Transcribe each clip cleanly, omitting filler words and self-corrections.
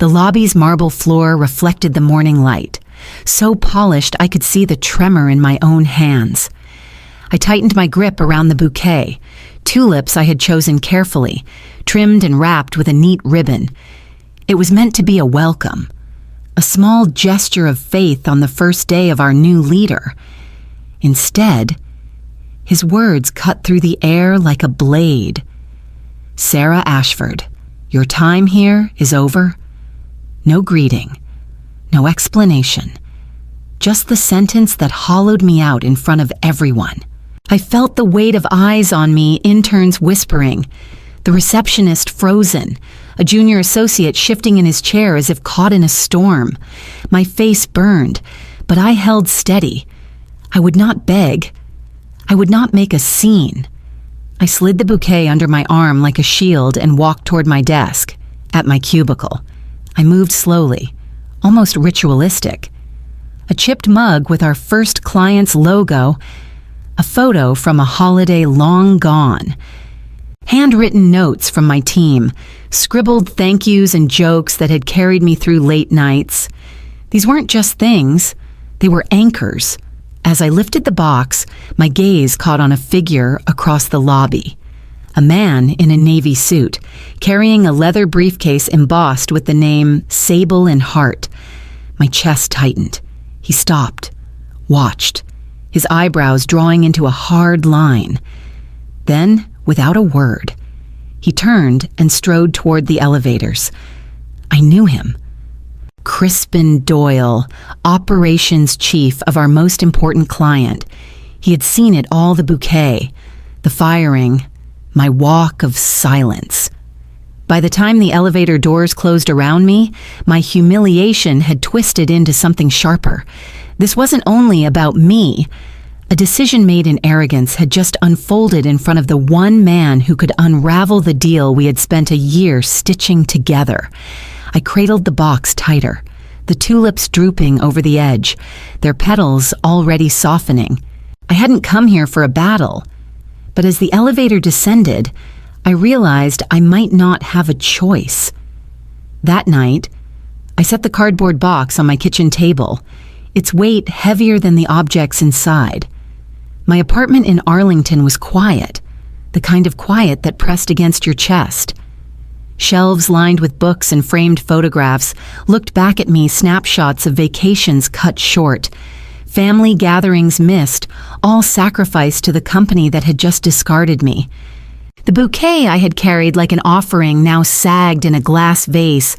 The lobby's marble floor reflected the morning light, so polished I could see the tremor in my own hands. I tightened my grip around the bouquet, tulips I had chosen carefully, trimmed and wrapped with a neat ribbon. It was meant to be a welcome, a small gesture of faith on the first day of our new leader. Instead, his words cut through the air like a blade. "Sarah Ashford, your time here is over." No greeting, no explanation, just the sentence that hollowed me out in front of everyone. I felt the weight of eyes on me, interns whispering, the receptionist frozen, a junior associate shifting in his chair as if caught in a storm. My face burned, but I held steady. I would not beg. I would not make a scene. I slid the bouquet under my arm like a shield and walked toward my desk, at my cubicle. I moved slowly, almost ritualistic. A chipped mug with our first client's logo, a photo from a holiday long gone. Handwritten notes from my team, scribbled thank yous and jokes that had carried me through late nights. These weren't just things, they were anchors. As I lifted the box, my gaze caught on a figure across the lobby. A man in a navy suit, carrying a leather briefcase embossed with the name Sable and Hart. My chest tightened. He stopped, watched, his eyebrows drawing into a hard line. Then, without a word, he turned and strode toward the elevators. I knew him. Crispin Doyle, operations chief of our most important client. He had seen it all, the bouquet, the firing, my walk of silence. By the time the elevator doors closed around me, my humiliation had twisted into something sharper. This wasn't only about me. A decision made in arrogance had just unfolded in front of the one man who could unravel the deal we had spent a year stitching together. I cradled the box tighter, the tulips drooping over the edge, their petals already softening. I hadn't come here for a battle, but as the elevator descended, I realized I might not have a choice. That night, I set the cardboard box on my kitchen table, its weight heavier than the objects inside. My apartment in Arlington was quiet, the kind of quiet that pressed against your chest. Shelves lined with books and framed photographs looked back at me, snapshots of vacations cut short, family gatherings missed, all sacrificed to the company that had just discarded me. The bouquet I had carried like an offering now sagged in a glass vase.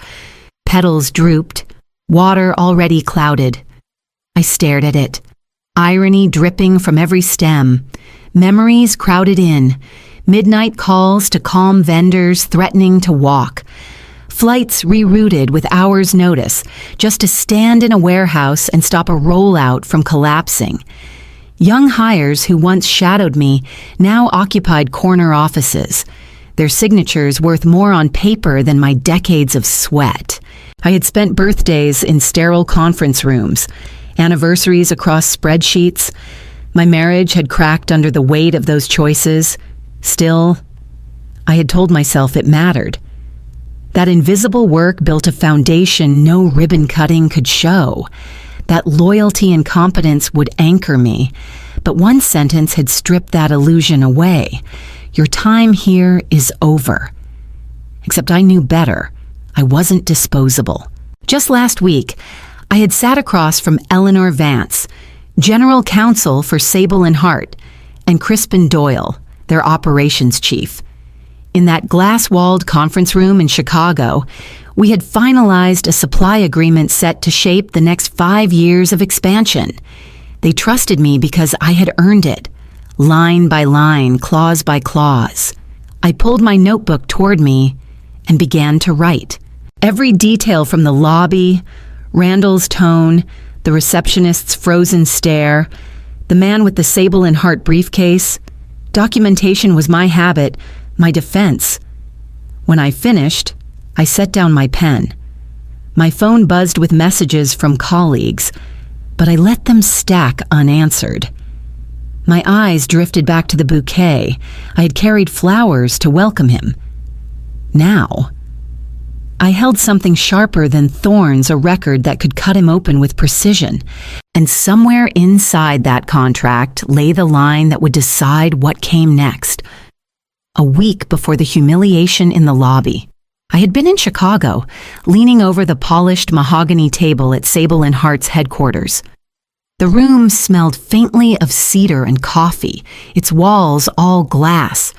Petals drooped, water already clouded. I stared at it, irony dripping from every stem, memories crowded in, midnight calls to calm vendors threatening to walk, flights rerouted with hours' notice just to stand in a warehouse and stop a rollout from collapsing. Young hires who once shadowed me now occupied corner offices, their signatures worth more on paper than my decades of sweat. I had spent birthdays in sterile conference rooms, anniversaries across spreadsheets. My marriage had cracked under the weight of those choices. Still, I had told myself it mattered. That invisible work built a foundation no ribbon cutting could show. That loyalty and competence would anchor me. But one sentence had stripped that illusion away. Your time here is over. Except I knew better. I wasn't disposable. Just last week, I had sat across from Eleanor Vance, General Counsel for Sable and Hart, and Crispin Doyle, their operations chief. In that glass-walled conference room in Chicago, we had finalized a supply agreement set to shape the next 5 years of expansion. They trusted me because I had earned it, line by line, clause by clause. I pulled my notebook toward me and began to write. Every detail from the lobby, Randall's tone, the receptionist's frozen stare, the man with the Sable and Hart briefcase. Documentation was my habit, my defense. When I finished, I set down my pen. My phone buzzed with messages from colleagues, but I let them stack unanswered. My eyes drifted back to the bouquet. I had carried flowers to welcome him. Now, I held something sharper than thorns, a record that could cut him open with precision. And somewhere inside that contract lay the line that would decide what came next. A week before the humiliation in the lobby, I had been in Chicago, leaning over the polished mahogany table at Sable & Hart's headquarters. The room smelled faintly of cedar and coffee, its walls all glass,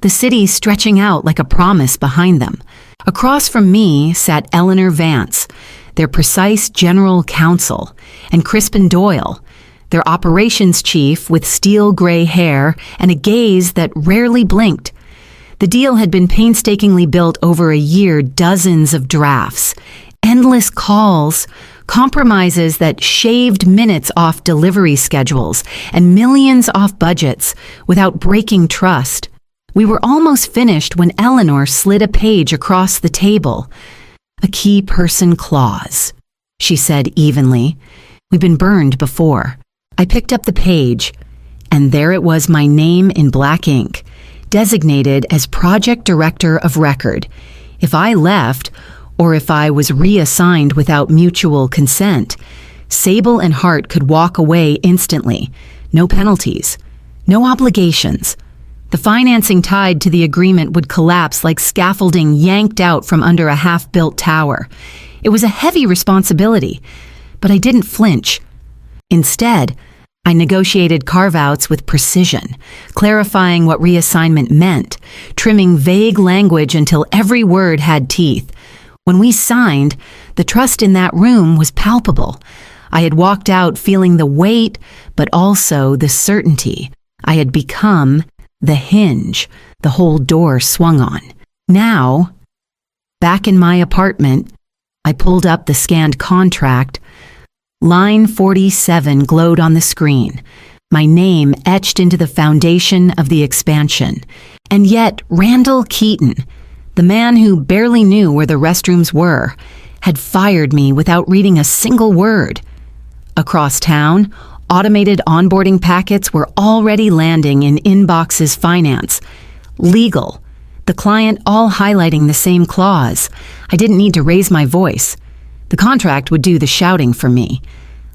the city stretching out like a promise behind them. Across from me sat Eleanor Vance, their precise general counsel, and Crispin Doyle, their operations chief with steel gray hair and a gaze that rarely blinked. The deal had been painstakingly built over a year, dozens of drafts, endless calls, compromises that shaved minutes off delivery schedules, and millions off budgets without breaking trust. We were almost finished when Eleanor slid a page across the table. "A key person clause," she said evenly. "We've been burned before." I picked up the page, and there it was, my name in black ink, designated as Project Director of Record. If I left, or if I was reassigned without mutual consent, Sable and Hart could walk away instantly. No penalties, no obligations. The financing tied to the agreement would collapse like scaffolding yanked out from under a half-built tower. It was a heavy responsibility, but I didn't flinch. Instead, I negotiated carve-outs with precision, clarifying what reassignment meant, trimming vague language until every word had teeth. When we signed, the trust in that room was palpable. I had walked out feeling the weight, but also the certainty. I had become the hinge the whole door swung on. Now, back in my apartment, I pulled up the scanned contract. Line 47 glowed on the screen, my name etched into the foundation of the expansion. And yet, Randall Keaton, the man who barely knew where the restrooms were, had fired me without reading a single word. Across town, automated onboarding packets were already landing in inboxes finance. Legal, the client all highlighting the same clause. I didn't need to raise my voice. The contract would do the shouting for me.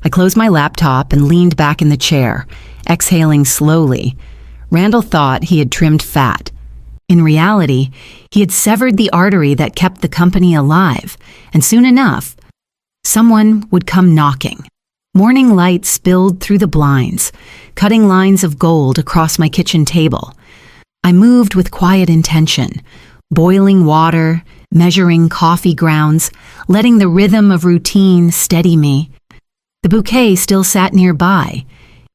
I closed my laptop and leaned back in the chair, exhaling slowly. Randall thought he had trimmed fat. In reality, he had severed the artery that kept the company alive, and soon enough, someone would come knocking. Morning light spilled through the blinds, cutting lines of gold across my kitchen table. I moved with quiet intention, boiling water, measuring coffee grounds, letting the rhythm of routine steady me. The bouquet still sat nearby,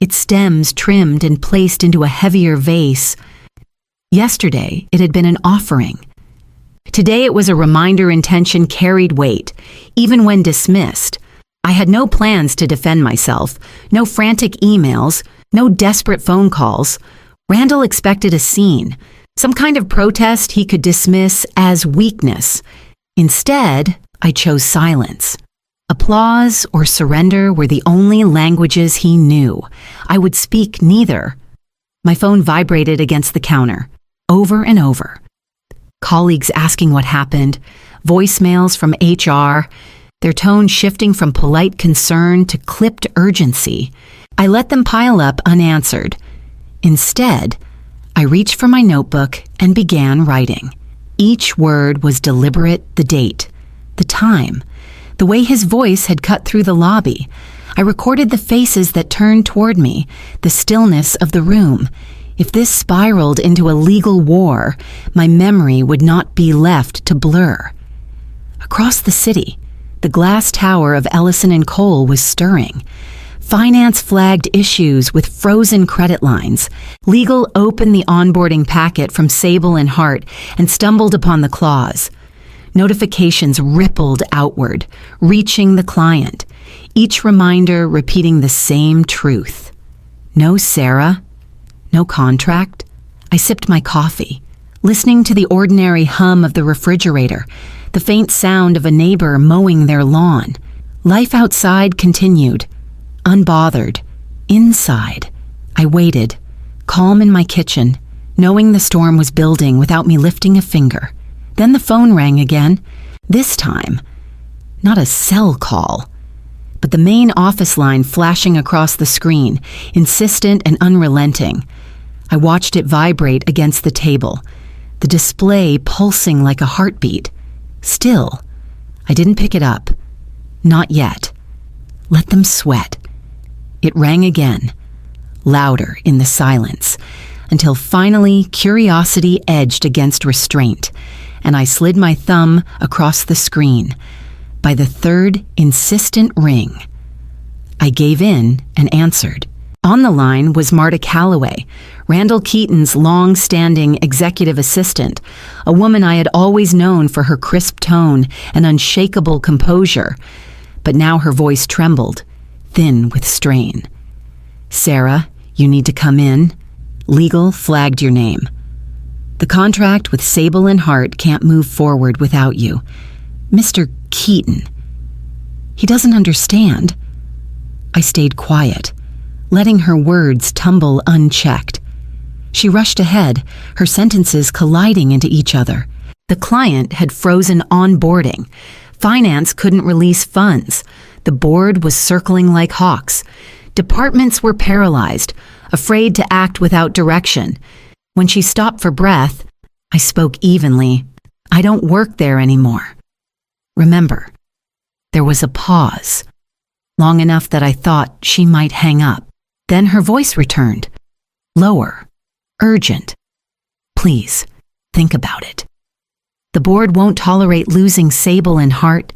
its stems trimmed and placed into a heavier vase. Yesterday, it had been an offering. Today, it was a reminder intention carried weight, even when dismissed. I had no plans to defend myself, no frantic emails, no desperate phone calls. Randall expected a scene, some kind of protest he could dismiss as weakness. Instead, I chose silence. Applause or surrender were the only languages he knew. I would speak neither. My phone vibrated against the counter, over and over. Colleagues asking what happened, voicemails from HR, their tone shifting from polite concern to clipped urgency. I let them pile up unanswered. Instead, I reached for my notebook and began writing. Each word was deliberate, the date, the time, the way his voice had cut through the lobby. I recorded the faces that turned toward me, the stillness of the room. If this spiraled into a legal war, my memory would not be left to blur. Across the city, the glass tower of Ellison & Cole was stirring. Finance flagged issues with frozen credit lines. Legal opened the onboarding packet from Sable & Hart and stumbled upon the clause. Notifications rippled outward, reaching the client, each reminder repeating the same truth. No Sarah, no contract. I sipped my coffee, listening to the ordinary hum of the refrigerator, the faint sound of a neighbor mowing their lawn. Life outside continued, unbothered. Inside, I waited, calm in my kitchen, knowing the storm was building without me lifting a finger. Then the phone rang again, This time, not a cell call, but the main office line flashing across the screen, insistent and unrelenting. I watched it vibrate against the table, the display pulsing like a heartbeat. Still, I didn't pick it up. Not yet. Let them sweat. It rang again, louder in the silence, until finally curiosity edged against restraint, and I slid my thumb across the screen. By the third insistent ring, I gave in and answered. On the line was Marta Calloway, Randall Keaton's long-standing executive assistant, a woman I had always known for her crisp tone and unshakable composure. But now her voice trembled, thin with strain. "Sarah, you need to come in. Legal flagged your name. The contract with Sable and Hart can't move forward without you. Mr. Keaton. He doesn't understand." I stayed quiet, letting her words tumble unchecked. She rushed ahead, her sentences colliding into each other. The client had frozen onboarding. Finance couldn't release funds. The board was circling like hawks. Departments were paralyzed, afraid to act without direction. When she stopped for breath, I spoke evenly. "I don't work there anymore." Remember, there was a pause, long enough that I thought she might hang up. Then her voice returned, lower, urgent. "Please, think about it. The board won't tolerate losing Sable and Hart,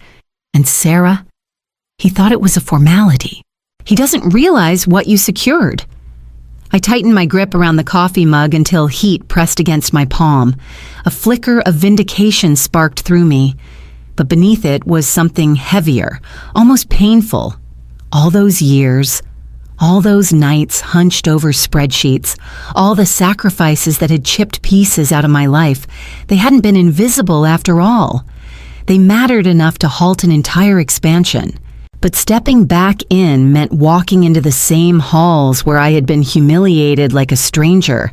and Sarah, he thought it was a formality. He doesn't realize what you secured." I tightened my grip around the coffee mug until heat pressed against my palm. A flicker of vindication sparked through me, but beneath it was something heavier, almost painful. All those years, all those nights hunched over spreadsheets, all the sacrifices that had chipped pieces out of my life, they hadn't been invisible after all. They mattered enough to halt an entire expansion. But stepping back in meant walking into the same halls where I had been humiliated like a stranger.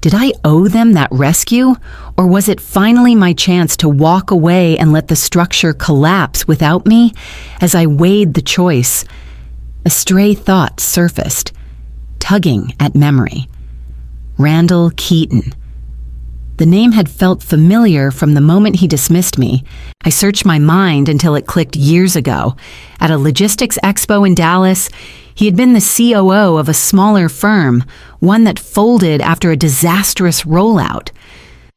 Did I owe them that rescue, or was it finally my chance to walk away and let the structure collapse without me? As I weighed the choice, a stray thought surfaced, tugging at memory. Randall Keaton. The name had felt familiar from the moment he dismissed me. I searched my mind until it clicked years ago. At a logistics expo in Dallas, he had been the COO of a smaller firm, one that folded after a disastrous rollout.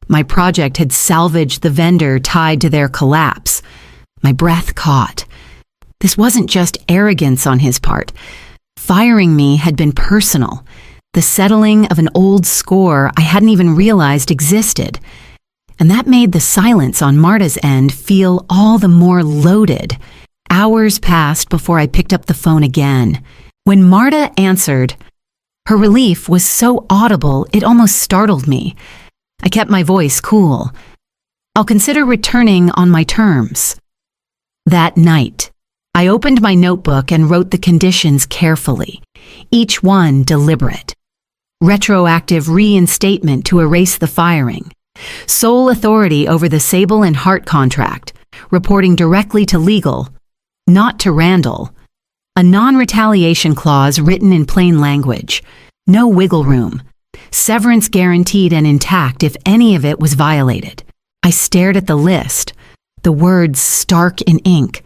My project had salvaged the vendor tied to their collapse. My breath caught. This wasn't just arrogance on his part. Firing me had been personal. The settling of an old score I hadn't even realized existed. And that made the silence on Marta's end feel all the more loaded. Hours passed before I picked up the phone again. When Marta answered, her relief was so audible it almost startled me. I kept my voice cool. "I'll consider returning on my terms." That night, I opened my notebook and wrote the conditions carefully, each one deliberate. Retroactive reinstatement to erase the firing. Sole authority over the Sable and Hart contract, reporting directly to legal, not to Randall. A non-retaliation clause written in plain language. No wiggle room. Severance guaranteed and intact if any of it was violated. I stared at the list, the words stark in ink.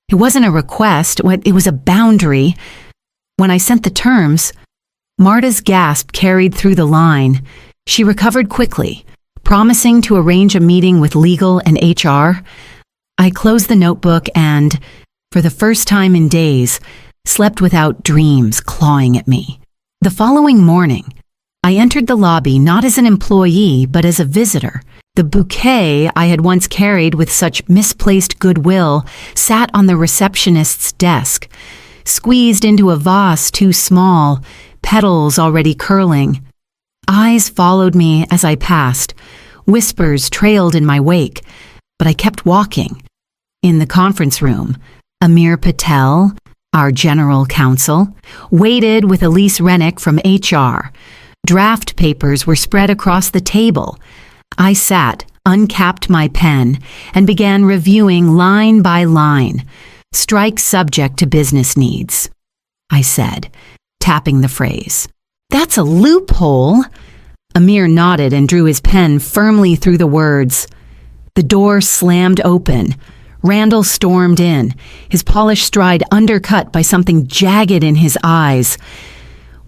It wasn't a request, it was a boundary. When I sent the terms, Marta's gasp carried through the line. She recovered quickly, promising to arrange a meeting with legal and HR. I closed the notebook and, for the first time in days, slept without dreams clawing at me. The following morning, I entered the lobby not as an employee but as a visitor. The bouquet I had once carried with such misplaced goodwill sat on the receptionist's desk, squeezed into a vase too small, petals already curling. Eyes followed me as I passed. Whispers trailed in my wake, but I kept walking. In the conference room, Amir Patel, our general counsel, waited with Elise Rennick from HR. Draft papers were spread across the table. I sat, uncapped my pen, and began reviewing line by line. Strike subject to business needs, I said, tapping the phrase. That's a loophole. Amir nodded and drew his pen firmly through the words. The door slammed open. Randall stormed in, his polished stride undercut by something jagged in his eyes.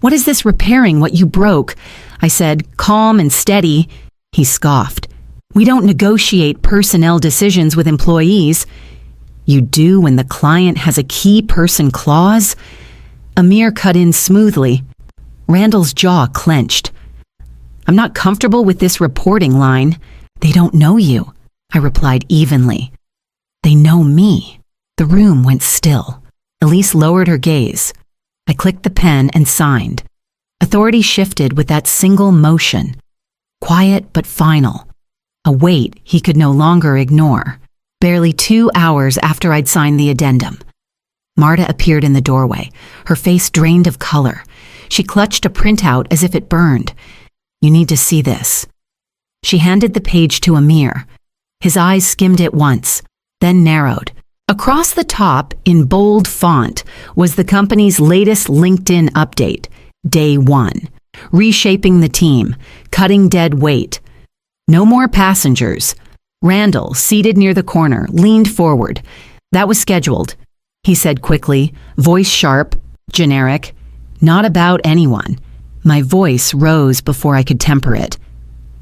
What is this repairing what you broke? I said, calm and steady. He scoffed. We don't negotiate personnel decisions with employees. You do when the client has a key person clause? Amir cut in smoothly. Randall's jaw clenched. I'm not comfortable with this reporting line. They don't know you, I replied evenly. They know me. The room went still. Elise lowered her gaze. I clicked the pen and signed. Authority shifted with that single motion. Quiet but final. A weight he could no longer ignore. Barely 2 hours after I'd signed the addendum. Marta appeared in the doorway, her face drained of color. She clutched a printout as if it burned. You need to see this. She handed the page to Amir. His eyes skimmed it once, then narrowed. Across the top, in bold font, was the company's latest LinkedIn update, Day 1. Reshaping the team, cutting dead weight. No more passengers. Randall, seated near the corner, leaned forward. That was scheduled, he said quickly, voice sharp, generic. Not about anyone. My voice rose before I could temper it.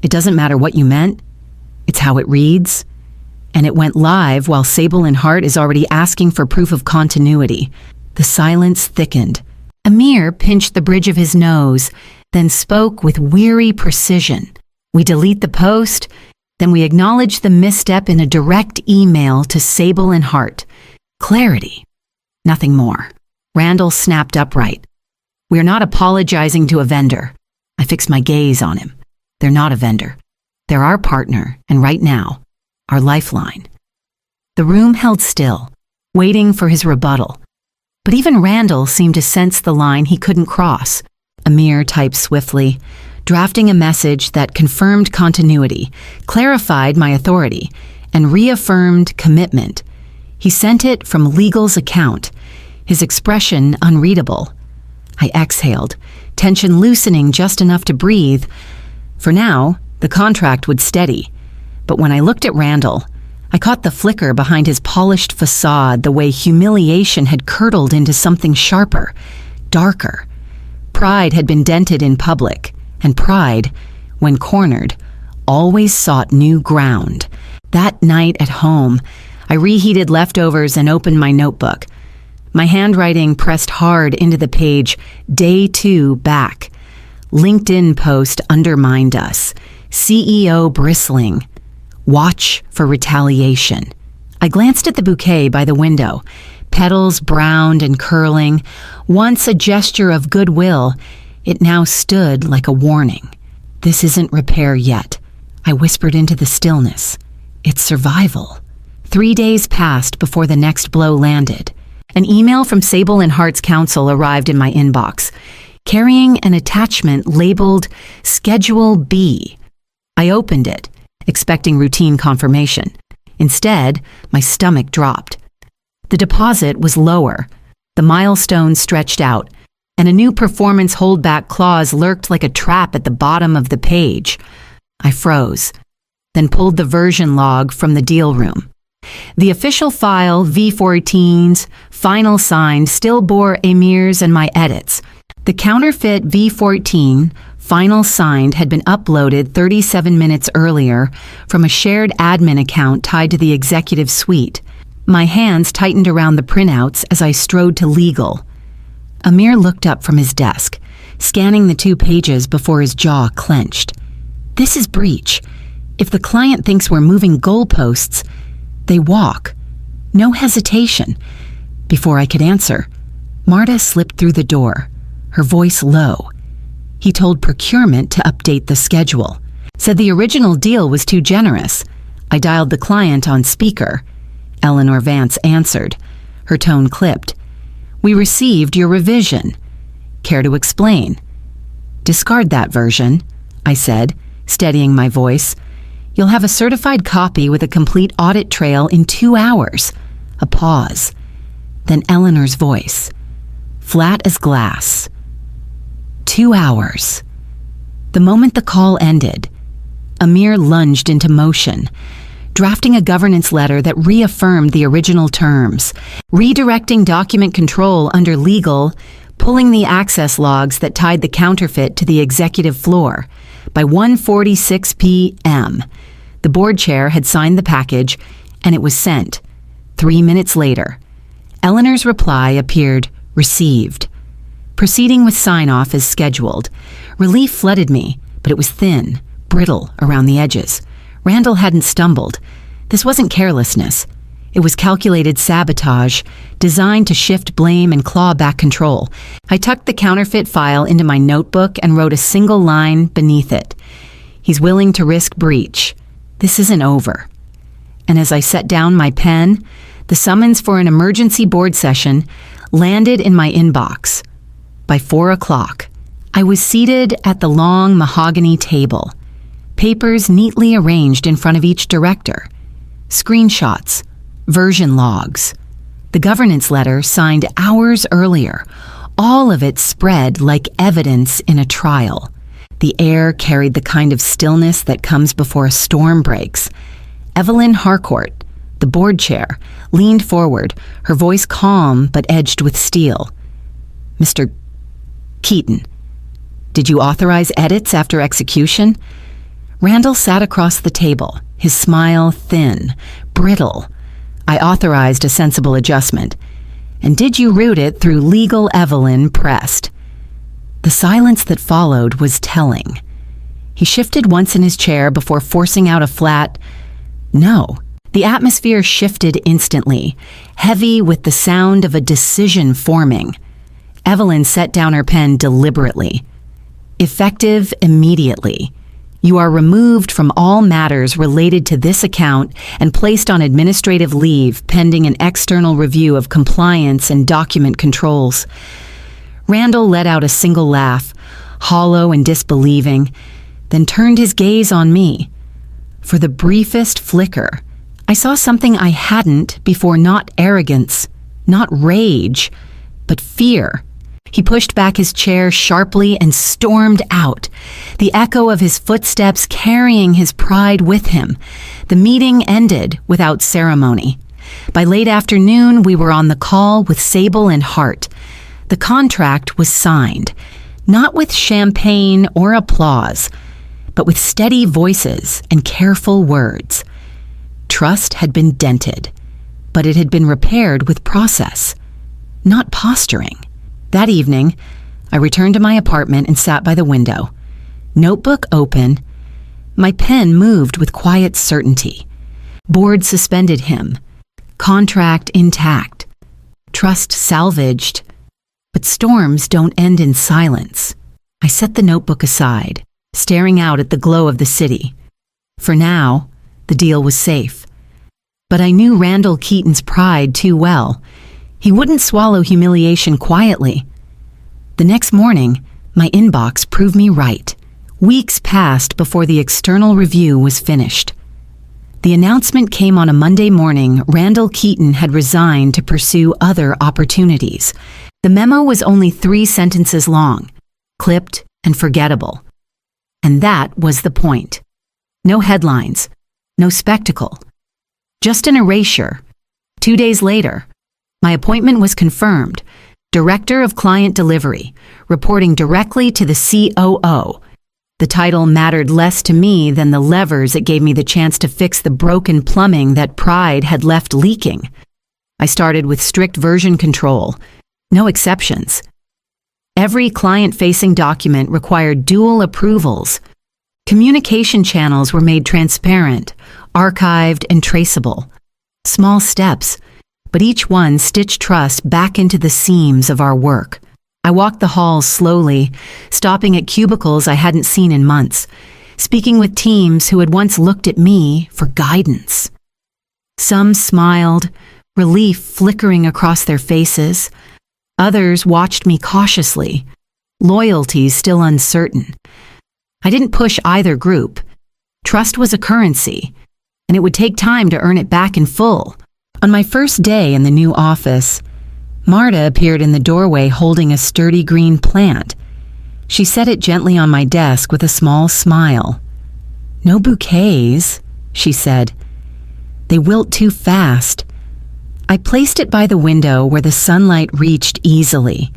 It doesn't matter what you meant. It's how it reads. And it went live while Sable and Hart is already asking for proof of continuity. The silence thickened. Amir pinched the bridge of his nose, then spoke with weary precision. We delete the post, then we acknowledge the misstep in a direct email to Sable and Hart. Clarity. Nothing more. Randall snapped upright. We are not apologizing to a vendor. I fixed my gaze on him. They're not a vendor. They're our partner, and right now, our lifeline. The room held still, waiting for his rebuttal. But even Randall seemed to sense the line he couldn't cross. Amir typed swiftly, drafting a message that confirmed continuity, clarified my authority, and reaffirmed commitment. He sent it from legal's account, his expression unreadable. I exhaled, tension loosening just enough to breathe. For now, the contract would steady. But when I looked at Randall, I caught the flicker behind his polished facade, the way humiliation had curdled into something sharper, darker. Pride had been dented in public, and pride, when cornered, always sought new ground. That night at home, I reheated leftovers and opened my notebook. My handwriting pressed hard into the page, Day 2 back. LinkedIn post undermined us. CEO bristling. Watch for retaliation. I glanced at the bouquet by the window. Petals browned and curling. Once a gesture of goodwill, it now stood like a warning. This isn't repair yet, I whispered into the stillness. It's survival. 3 days passed before the next blow landed. An email from Sable and Hart's counsel arrived in my inbox, carrying an attachment labeled Schedule B. I opened it, expecting routine confirmation. Instead, my stomach dropped. The deposit was lower, the milestone stretched out, and a new performance holdback clause lurked like a trap at the bottom of the page. I froze, then pulled the version log from the deal room. The official file, V14's final signed, still bore Amir's and my edits. The counterfeit V14 final signed had been uploaded 37 minutes earlier from a shared admin account tied to the executive suite. My hands tightened around the printouts as I strode to legal. Amir looked up from his desk, scanning the 2 pages before his jaw clenched. This is breach. If the client thinks we're moving goalposts, they walk. No hesitation. Before I could answer, Marta slipped through the door, her voice low. He told procurement to update the schedule. Said the original deal was too generous. I dialed the client on speaker. Eleanor Vance answered. Her tone clipped. We received your revision. Care to explain? Discard that version, I said, steadying my voice. You'll have a certified copy with a complete audit trail in 2 hours. A pause. Then Eleanor's voice, flat as glass. 2 hours. The moment the call ended, Amir lunged into motion, drafting a governance letter that reaffirmed the original terms, redirecting document control under legal, pulling the access logs that tied the counterfeit to the executive floor. By 1:46 p.m., the board chair had signed the package, and it was sent. 3 minutes later, Eleanor's reply appeared received. Proceeding with sign-off as scheduled. Relief flooded me, but it was thin, brittle around the edges. Randall hadn't stumbled. This wasn't carelessness. It was calculated sabotage, designed to shift blame and claw back control. I tucked the counterfeit file into my notebook and wrote a single line beneath it. He's willing to risk breach. This isn't over. And as I set down my pen, the summons for an emergency board session landed in my inbox. By 4 o'clock, I was seated at the long mahogany table, papers neatly arranged in front of each director, screenshots, version logs, the governance letter signed hours earlier, all of it spread like evidence in a trial. The air carried the kind of stillness that comes before a storm breaks. Evelyn Harcourt, the board chair, leaned forward, her voice calm but edged with steel. Mr. Keaton, did you authorize edits after execution? Randall sat across the table, his smile thin, brittle. I authorized a sensible adjustment. And did you route it through legal? Evelyn pressed. The silence that followed was telling. He shifted once in his chair before forcing out a flat, "No." The atmosphere shifted instantly, heavy with the sound of a decision forming. Evelyn set down her pen deliberately. Effective immediately. You are removed from all matters related to this account and placed on administrative leave pending an external review of compliance and document controls. Randall let out a single laugh, hollow and disbelieving, then turned his gaze on me. For the briefest flicker, I saw something I hadn't before, not arrogance, not rage, but fear. He pushed back his chair sharply and stormed out, the echo of his footsteps carrying his pride with him. The meeting ended without ceremony. By late afternoon, we were on the call with Sable and Hart. The contract was signed, not with champagne or applause, but with steady voices and careful words. Trust had been dented, but it had been repaired with process, not posturing. That evening, I returned to my apartment and sat by the window. Notebook open, my pen moved with quiet certainty. Board suspended him. Contract intact. Trust salvaged. But storms don't end in silence. I set the notebook aside, staring out at the glow of the city. For now, the deal was safe. But I knew Randall Keaton's pride too well. He wouldn't swallow humiliation quietly. The next morning, my inbox proved me right. Weeks passed before the external review was finished. The announcement came on a Monday morning. Randall Keaton had resigned to pursue other opportunities. The memo was only 3 sentences long, clipped and forgettable. And that was the point. No headlines, no spectacle, just an erasure. 2 days later, my appointment was confirmed. Director of Client Delivery, reporting directly to the COO. The title mattered less to me than the levers it gave me the chance to fix the broken plumbing that pride had left leaking. I started with strict version control, no exceptions. Every client-facing document required dual approvals. Communication channels were made transparent, archived, and traceable. Small steps, but each one stitched trust back into the seams of our work. I walked the halls slowly, stopping at cubicles I hadn't seen in months, speaking with teams who had once looked at me for guidance. Some smiled, relief flickering across their faces. Others watched me cautiously, loyalty still uncertain. I didn't push either group. Trust was a currency, and it would take time to earn it back in full. On my first day in the new office, Marta appeared in the doorway holding a sturdy green plant. She set it gently on my desk with a small smile. "No bouquets," she said. "They wilt too fast." I placed it by the window where the sunlight reached easily.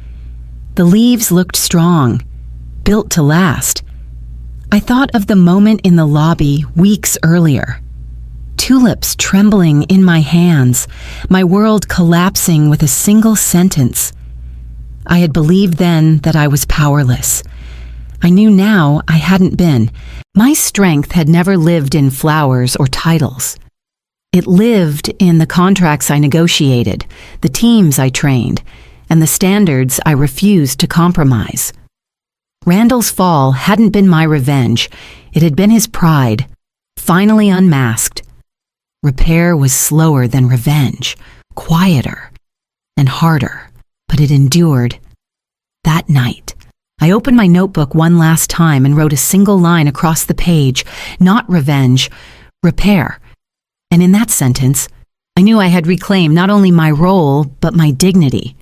The leaves looked strong, built to last. I thought of the moment in the lobby weeks earlier. Tulips trembling in my hands, my world collapsing with a single sentence. I had believed then that I was powerless. I knew now I hadn't been. My strength had never lived in flowers or titles. It lived in the contracts I negotiated, the teams I trained, and the standards I refused to compromise. Randall's fall hadn't been my revenge. It had been his pride, finally unmasked. Repair was slower than revenge, quieter and harder, but it endured. That night, I opened my notebook one last time and wrote a single line across the page, not revenge, repair. And in that sentence, I knew I had reclaimed not only my role, but my dignity.